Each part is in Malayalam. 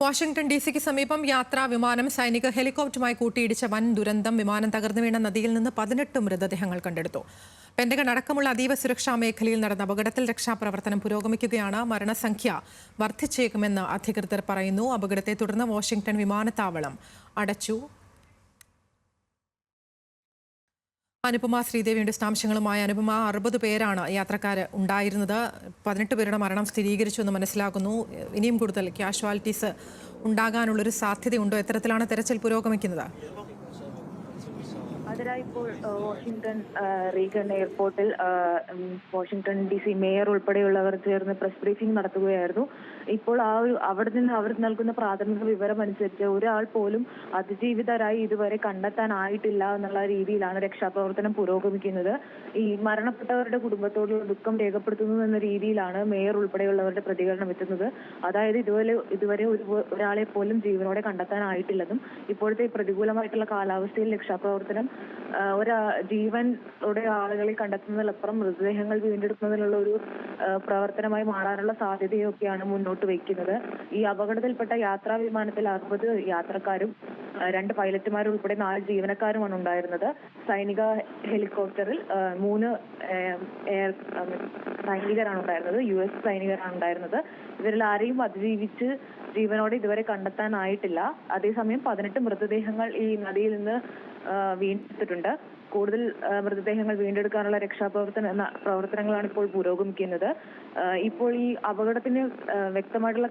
വാഷിംഗ്ടൺ ഡിസിക്ക് സമീപം യാത്രാ വിമാനം സൈനിക ഹെലികോപ്റ്ററുമായി കൂട്ടിയിടിച്ച വൻ ദുരന്തം. വിമാനം തകർന്നു വീണ നദിയിൽ നിന്ന് 18 മൃതദേഹങ്ങൾ കണ്ടെടുത്തു. പെന്റഗൺ അടക്കമുള്ള അതീവ സുരക്ഷാ മേഖലയിൽ നടന്ന അപകടത്തിൽ രക്ഷാപ്രവർത്തനം പുരോഗമിക്കുകയാണ്. മരണസംഖ്യ വർദ്ധിച്ചേക്കുമെന്ന് അധികൃതർ പറയുന്നു. അപകടത്തെ തുടർന്ന് വാഷിംഗ്ടൺ വിമാനത്താവളം അടച്ചു. അനുപമ ശ്രീദേവിയുടെ വിശദാംശങ്ങളുമായി. അനുപമ, 60 പേരാണ് യാത്രക്കാർ ഉണ്ടായിരുന്നത്. 18 പേരുടെ മരണം സ്ഥിരീകരിച്ചു എന്ന് മനസ്സിലാക്കുന്നു. ഇനിയും കൂടുതൽ കാഷ്വാലിറ്റീസ് ഉണ്ടാകാനുള്ളൊരു സാധ്യതയുണ്ടോ? എത്തരത്തിലാണ് തെരച്ചിൽ പുരോഗമിക്കുന്നത്? അതിനായി ഇപ്പോൾ വാഷിംഗ്ടൺ റീഗൻ എയർപോർട്ടിൽ വാഷിംഗ്ടൺ DC മേയർ ഉൾപ്പെടെയുള്ളവർ ചേർന്ന് പ്രസ് ബ്രീഫിംഗ് നടത്തുകയായിരുന്നു. ഇപ്പോൾ അവിടെ നിന്ന് അവർ നൽകുന്ന പ്രാഥമിക വിവരം അനുസരിച്ച് ഒരാൾ പോലും അതിജീവിതരായി ഇതുവരെ കണ്ടെത്താനായിട്ടില്ല എന്നുള്ള രീതിയിലാണ് രക്ഷാപ്രവർത്തനം പുരോഗമിക്കുന്നത്. ഈ മരണപ്പെട്ടവരുടെ കുടുംബത്തോടുള്ള ദുഃഖം രേഖപ്പെടുത്തുന്നു എന്ന രീതിയിലാണ് മേയർ ഉൾപ്പെടെയുള്ളവരുടെ പ്രതികരണം എത്തുന്നത്. അതായത് ഇതുവരെ ഒരാളെ പോലും ജീവനോടെ കണ്ടെത്താനായിട്ടില്ലെന്നും ഇപ്പോഴത്തെ പ്രതികൂലമായിട്ടുള്ള കാലാവസ്ഥയിൽ രക്ഷാപ്രവർത്തനം ജീവനോടെ ആളുകളെ കണ്ടെത്തുന്നതിലപ്പുറം മൃതദേഹങ്ങൾ വീണ്ടെടുക്കുന്നതിനുള്ള ഒരു പ്രവർത്തനമായി മാറാനുള്ള സാധ്യതയൊക്കെയാണ് മുന്നോട്ട് വയ്ക്കുന്നത്. ഈ അപകടത്തിൽപ്പെട്ട യാത്രാ വിമാനത്തിൽ 60 യാത്രക്കാരും 2 പൈലറ്റുമാരും ഉൾപ്പെടെ 4 ജീവനക്കാരുമാണ് ഉണ്ടായിരുന്നത്. സൈനിക ഹെലികോപ്റ്ററിൽ 3 സൈനികരാണ് ഉണ്ടായിരുന്നത്. US സൈനികരാണ് ഉണ്ടായിരുന്നത്. ഇവരിൽ ആരെയും അതിജീവിച്ച് ജീവനോടെ ഇതുവരെ കണ്ടെത്താനായിട്ടില്ല. അതേസമയം 18 മൃതദേഹങ്ങൾ ഈ നദിയിൽ നിന്ന് വീണ്ടെടുത്തിട്ടുണ്ട്. കൂടുതൽ മൃതദേഹങ്ങൾ വീണ്ടെടുക്കാനുള്ള പ്രവർത്തനങ്ങളാണ് ഇപ്പോൾ പുരോഗമിക്കുന്നത്. ഇപ്പോൾ ഈ അപകടത്തിന് വ്യക്തമായിട്ടുള്ള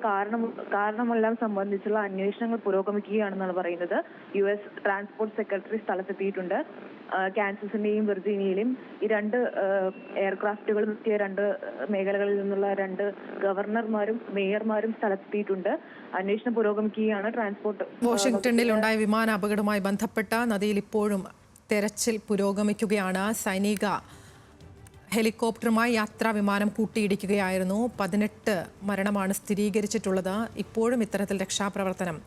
കാരണമെല്ലാം സംബന്ധിച്ചുള്ള അന്വേഷണങ്ങൾ പുരോഗമിക്കുകയാണെന്നാണ് പറയുന്നത്. US ട്രാൻസ്പോർട്ട് സെക്രട്ടറി സ്ഥലത്തെത്തിയിട്ടുണ്ട്. കാൻസസിന്റെയും വെർജീനിയയിലും ഈ 2 എയർക്രാഫ്റ്റുകൾ എത്തിയ 2 മേഖലകളിൽ നിന്നുള്ള 2 ഗവർണർമാരും മേയർമാരും സ്ഥലത്തെത്തിയിട്ടുണ്ട്. അന്വേഷണം പുരോഗമിക്കുകയാണ്. വാഷിംഗ്ടണിൽ ഉണ്ടായ വിമാന അപകടവുമായി ബന്ധപ്പെട്ട നദിയിൽ ഇപ്പോഴും തെരച്ചിൽ പുരോഗമിക്കുകയാണ്. സൈനിക ഹെലികോപ്റ്ററുമായി യാത്രാ വിമാനം കൂട്ടിയിടിക്കുകയായിരുന്നു. 18 മരണമാണ് സ്ഥിരീകരിച്ചിട്ടുള്ളത്. ഇപ്പോഴും ഇത്തരത്തിൽ രക്ഷാപ്രവർത്തനം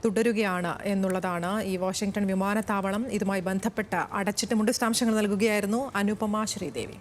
തുടരുകയാണ് എന്നുള്ളതാണ്. ഈ വാഷിംഗ്ടൺ വിമാനത്താവളം ഇതുമായി ബന്ധപ്പെട്ട് അടച്ചിട്ടുമുണ്ട്. വിശദാംശങ്ങൾ നൽകുകയായിരുന്നു അനുപമ ശ്രീദേവി.